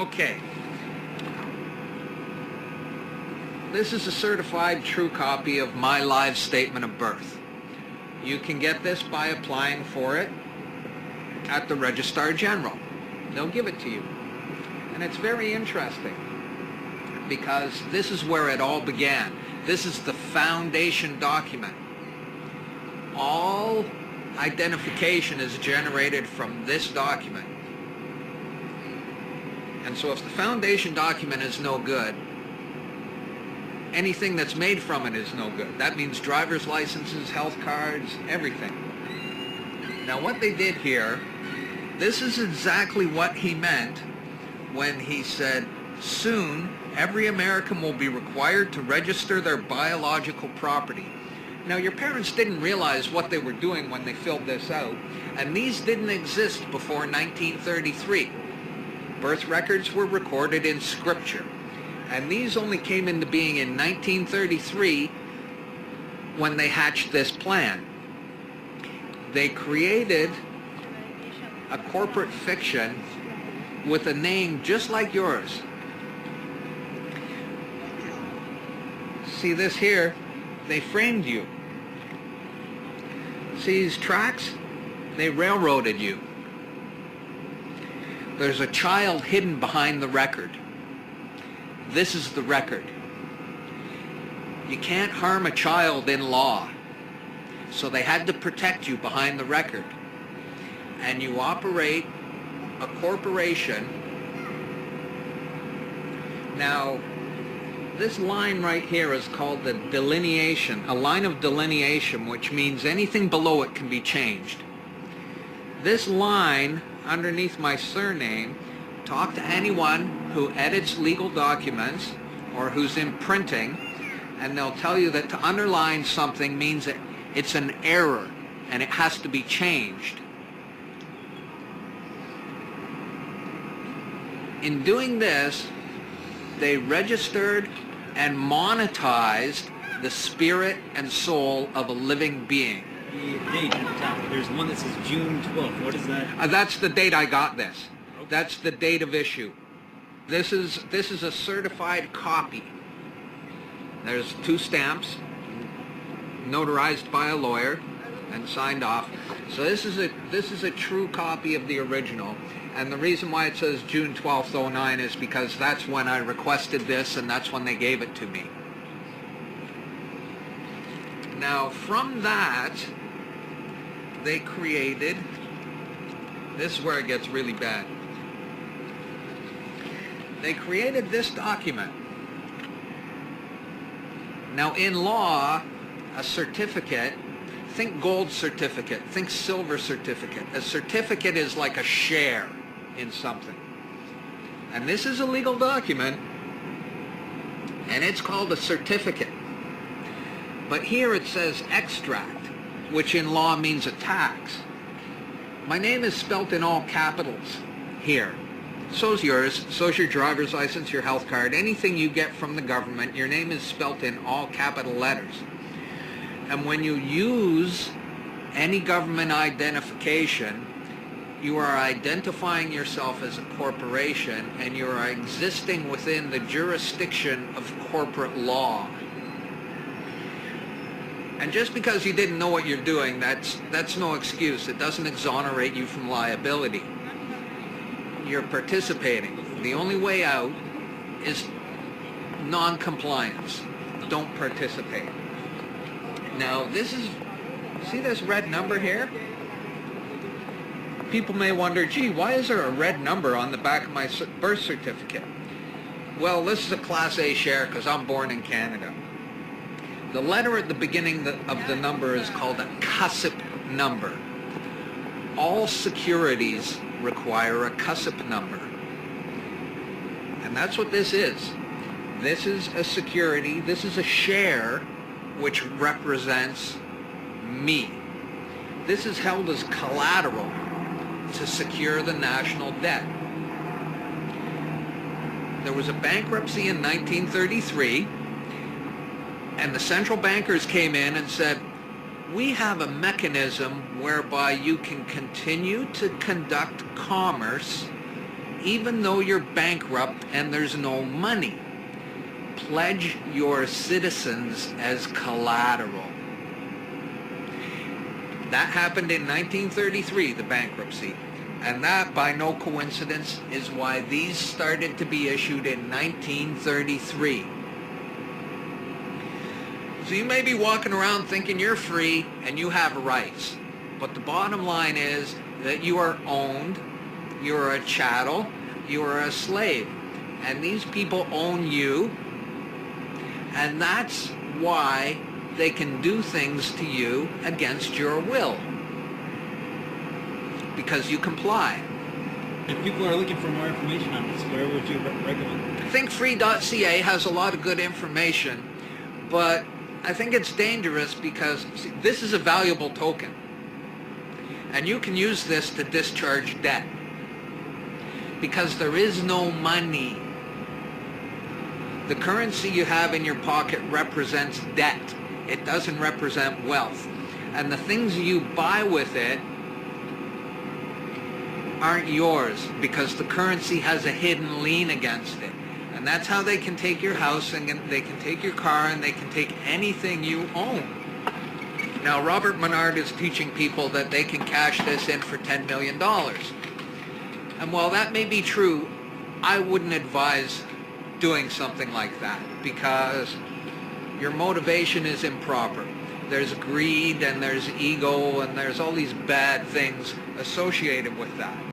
Okay. This is a certified true copy of my live statement of birth. You can get this by applying for it at the Registrar General. They'll give it to you. And it's very interesting because this is where it all began. This is the foundation document. All identification is generated from this document. And so if the foundation document is no good, anything that's made from it is no good. That means driver's licenses, health cards, everything. Now what they did here, this is exactly what he meant when he said, soon every American will be required to register their biological property. Now your parents didn't realize what they were doing when they filled this out, and these didn't exist before 1933. Birth records were recorded in scripture, and these only came into being in 1933 when they hatched this plan. They created a corporate fiction with a name just like yours. See this here? They framed you. See these tracks? They railroaded you. There's a child hidden behind the record. This is the record. You can't harm a child in law. So they had to protect you behind the record. And you operate a corporation. Now, this line right here is called the delineation, a line of delineation, which means anything below it can be changed. This line underneath my surname, talk to anyone who edits legal documents or who's in printing, and they'll tell you that to underline something means that it's an error and it has to be changed. In doing this, they registered and monetized the spirit and soul of a living being. The date at the top, there's one that says June 12th. What is that? That's the date I got this. Okay. That's the date of issue. This is a certified copy. There's 2 stamps, notarized by a lawyer and signed off. So this is a true copy of the original. And the reason why it says June 12th, 09 is because that's when I requested this and that's when they gave it to me. Now from that, they created, this is where it gets really bad. They created this document. Now in law, a certificate, think gold certificate, think silver certificate. A certificate is like a share in something. And this is a legal document, and it's called a certificate. But here it says extract, which in law means a tax. My name is spelt in all capitals here. So's yours, so's your driver's license, your health card, anything you get from the government, your name is spelt in all capital letters. And when you use any government identification, you are identifying yourself as a corporation and you are existing within the jurisdiction of corporate law. And just because you didn't know what you're doing, that's no excuse. It doesn't exonerate you from liability. You're participating. The only way out is non-compliance. Don't participate. Now this is, see this red number here? People may wonder, gee, why is there a red number on the back of my birth certificate? Well, this is a Class A share because I'm born in Canada. The letter at the beginning of the number is called a CUSIP number. All securities require a CUSIP number. And that's what this is. This is a security, this is a share which represents me. This is held as collateral to secure the national debt. There was a bankruptcy in 1933, and the central bankers came in and said, we have a mechanism whereby you can continue to conduct commerce even though you're bankrupt and there's no money. Pledge your citizens as collateral. That happened in 1933, the bankruptcy. And that, by no coincidence, is why these started to be issued in 1933. So you may be walking around thinking you're free and you have rights. But the bottom line is that you are owned, you are a chattel, you are a slave. And these people own you. And that's why they can do things to you against your will. Because you comply. If people are looking for more information on this, where would you recommend? Thinkfree.ca has a lot of good information, but I think it's dangerous because see, this is a valuable token. And you can use this to discharge debt. Because there is no money. The currency you have in your pocket represents debt. It doesn't represent wealth. And the things you buy with it aren't yours because the currency has a hidden lien against it. And that's how they can take your house and they can take your car and they can take anything you own. Now, Robert Menard is teaching people that they can cash this in for $10 million. And while that may be true, I wouldn't advise doing something like that because your motivation is improper. There's greed and there's ego and there's all these bad things associated with that.